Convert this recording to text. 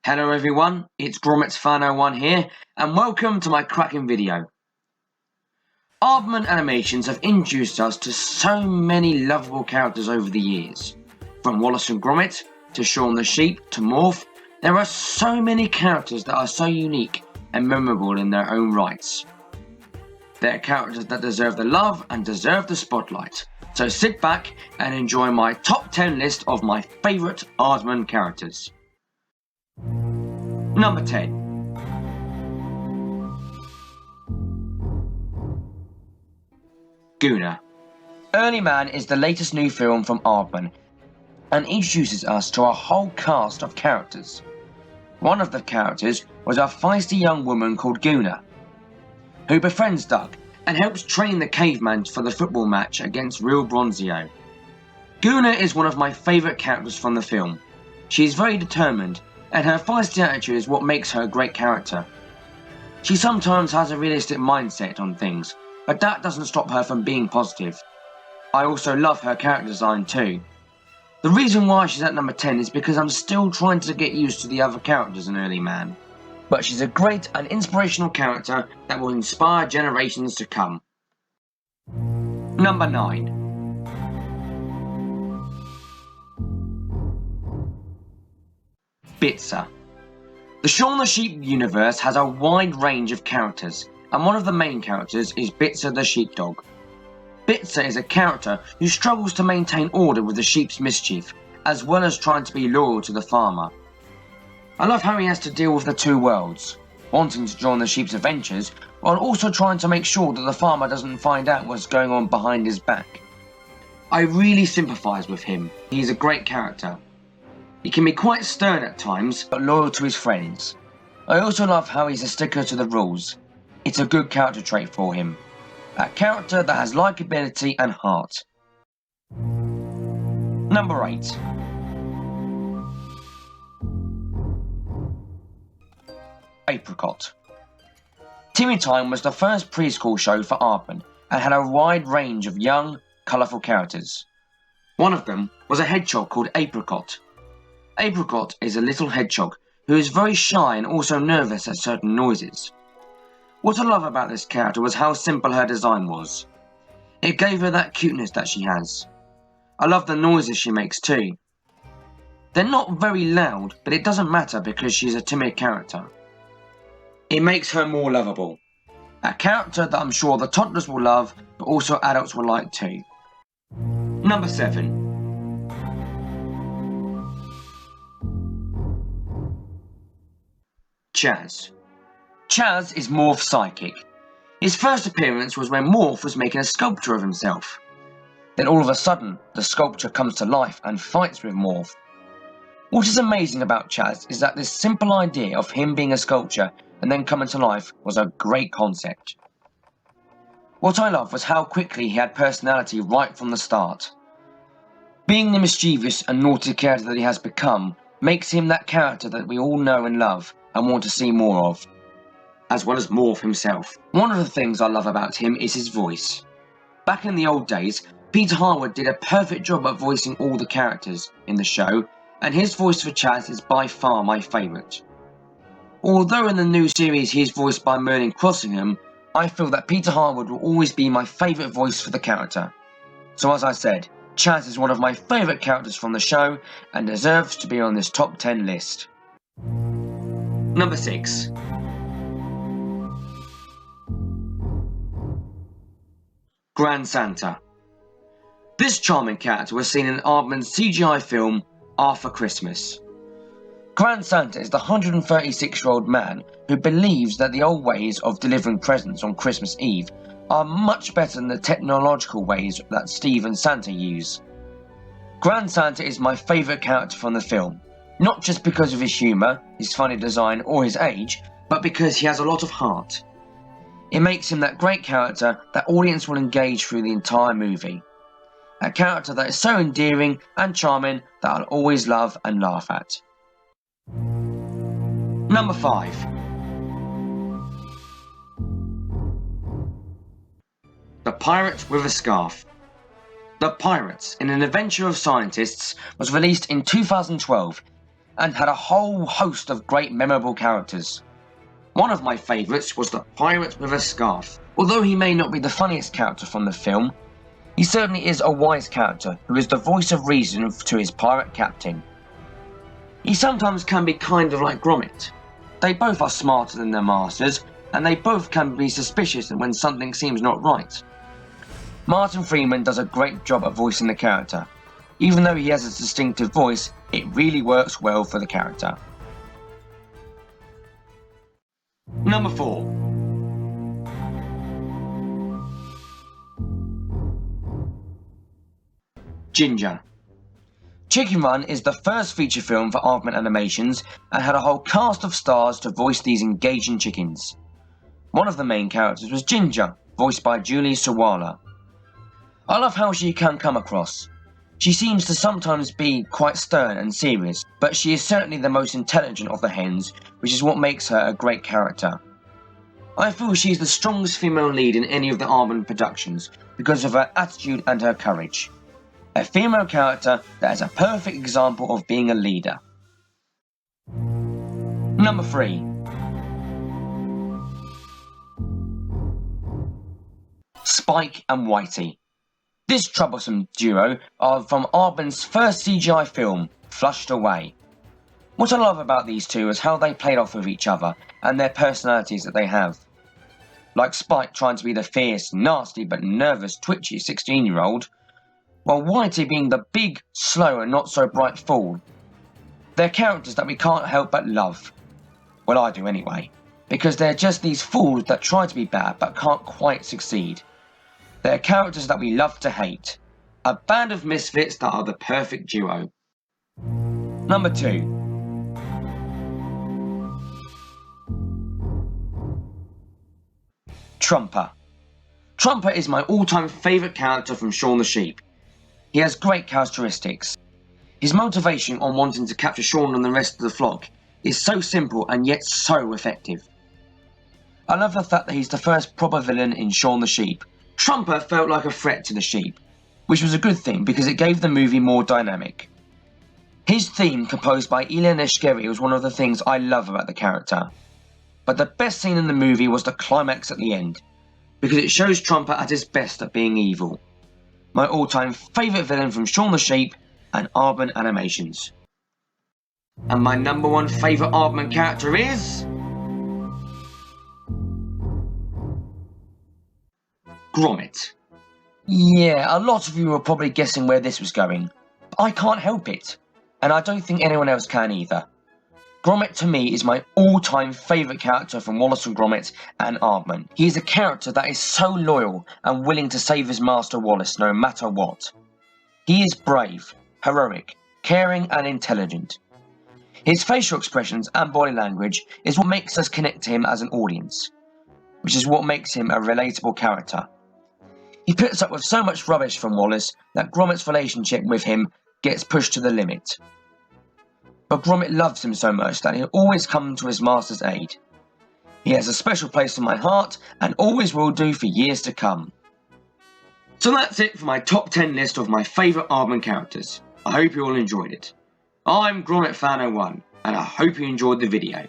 Hello everyone, it's GromitFan01 here, and welcome to my cracking video. Aardman Animations have introduced us to so many lovable characters over the years. From Wallace and Gromit, to Shaun the Sheep, to Morph, there are so many characters that are so unique and memorable in their own rights. They're characters that deserve the love and deserve the spotlight, so sit back and enjoy my top 10 list of my favourite Aardman characters. Number 10. Guna. Aardman is the latest new film from Aardman and introduces us to a whole cast of characters. One of the characters was a feisty young woman called Guna, who befriends Doug and helps train the caveman for the football match against real Bronzio. Guna is one of my favourite characters from the film. She is very determined, and her feisty attitude is what makes her a great character. She sometimes has a realistic mindset on things, but that doesn't stop her from being positive. I also love her character design too. The reason why she's at number 10 is because I'm still trying to get used to the other characters in Aardman. But she's a great and inspirational character that will inspire generations to come. Number 9. Bitzer. The Shaun the Sheep universe has a wide range of characters, and one of the main characters is Bitzer the sheepdog. Bitzer is a character who struggles to maintain order with the sheep's mischief, as well as trying to be loyal to the farmer. I love how he has to deal with the two worlds, wanting to join the sheep's adventures, while also trying to make sure that the farmer doesn't find out what's going on behind his back. I really sympathise with him. He's a great character. He can be quite stern at times, but loyal to his friends. I also love how he's a sticker to the rules. It's a good character trait for him. A character that has likability and heart. Number 8. Apricot. Timmy Time was the first preschool show for Aardman and had a wide range of young, colourful characters. One of them was a hedgehog called Apricot. Apricot is a little hedgehog who is very shy and also nervous at certain noises. What I love about this character was how simple her design was. It gave her that cuteness that she has. I love the noises she makes too. They're not very loud, but it doesn't matter because she's a timid character. It makes her more lovable. A character that I'm sure the toddlers will love, but also adults will like too. Number 7. Chaz. Chaz is Morph's sidekick. His first appearance was when Morph was making a sculpture of himself. Then all of a sudden, the sculpture comes to life and fights with Morph. What is amazing about Chaz is that this simple idea of him being a sculpture and then coming to life was a great concept. What I loved was how quickly he had personality right from the start. Being the mischievous and naughty character that he has become makes him that character that we all know and love and want to see more of, as well as Morph himself. One of the things I love about him is his voice. Back in the old days, Peter Harwood did a perfect job at voicing all the characters in the show, and his voice for Chaz is by far my favourite. Although in the new series he is voiced by Merlin Crossingham, I feel that Peter Harwood will always be my favourite voice for the character. So as I said, Chaz is one of my favourite characters from the show and deserves to be on this top 10 list. Number 6. Grand Santa. This charming character was seen in Aardman's CGI film After Christmas. Grand Santa is the 136-year-old man who believes that the old ways of delivering presents on Christmas Eve are much better than the technological ways that Steve and Santa use. Grand Santa is my favourite character from the film, not just because of his humour, his funny design or his age, but because he has a lot of heart. It makes him that great character that audience will engage through the entire movie. A character that is so endearing and charming that I'll always love and laugh at. Number 5. The Pirate with a Scarf. The Pirates, in an adventure of scientists, was released in 2012 and had a whole host of great memorable characters. One of my favourites was the Pirate with a Scarf. Although he may not be the funniest character from the film, he certainly is a wise character who is the voice of reason to his pirate captain. He sometimes can be kind of like Gromit. They both are smarter than their masters, and they both can be suspicious when something seems not right. Martin Freeman does a great job at voicing the character. Even though he has a distinctive voice, it really works well for the character. Number 4. Ginger. Chicken Run is the first feature film for Aardman Animations and had a whole cast of stars to voice these engaging chickens. One of the main characters was Ginger, voiced by Julie Sawalha. I love how she can come across. She seems to sometimes be quite stern and serious, but she is certainly the most intelligent of the hens, which is what makes her a great character. I feel she is the strongest female lead in any of the Aardman productions because of her attitude and her courage. A female character that is a perfect example of being a leader. Number 3. Spike and Whitey. This troublesome duo are from Aardman's first CGI film, Flushed Away. What I love about these two is how they played off of each other and their personalities that they have. Like Spike trying to be the fierce, nasty but nervous, twitchy 16-year-old, while Whitey being the big, slow and not so bright fool. They're characters that we can't help but love. Well, I do anyway, because they're just these fools that try to be bad but can't quite succeed. They're characters that we love to hate. A band of misfits that are the perfect duo. Number 2. Trumper. Trumper is my all-time favourite character from Shaun the Sheep. He has great characteristics. His motivation on wanting to capture Shaun and the rest of the flock is so simple and yet so effective. I love the fact that he's the first proper villain in Shaun the Sheep. Trumper felt like a threat to the sheep, which was a good thing because it gave the movie more dynamic. His theme, composed by Ilan Eshkeri, was one of the things I love about the character. But the best scene in the movie was the climax at the end, because it shows Trumper at his best at being evil. My all-time favourite villain from Shaun the Sheep and Aardman Animations. And my number 1 favourite Aardman character is... Gromit. Yeah, a lot of you are probably guessing where this was going. I can't help it, and I don't think anyone else can either. Gromit to me is my all-time favourite character from Wallace and Gromit and Aardman. He is a character that is so loyal and willing to save his master Wallace no matter what. He is brave, heroic, caring and intelligent. His facial expressions and body language is what makes us connect to him as an audience, which is what makes him a relatable character. He puts up with so much rubbish from Wallace that Gromit's relationship with him gets pushed to the limit. But Gromit loves him so much that he'll always come to his master's aid. He has a special place in my heart and always will do for years to come. So that's it for my top 10 list of my favourite Aardman characters. I hope you all enjoyed it. I'm GromitFan01 and I hope you enjoyed the video.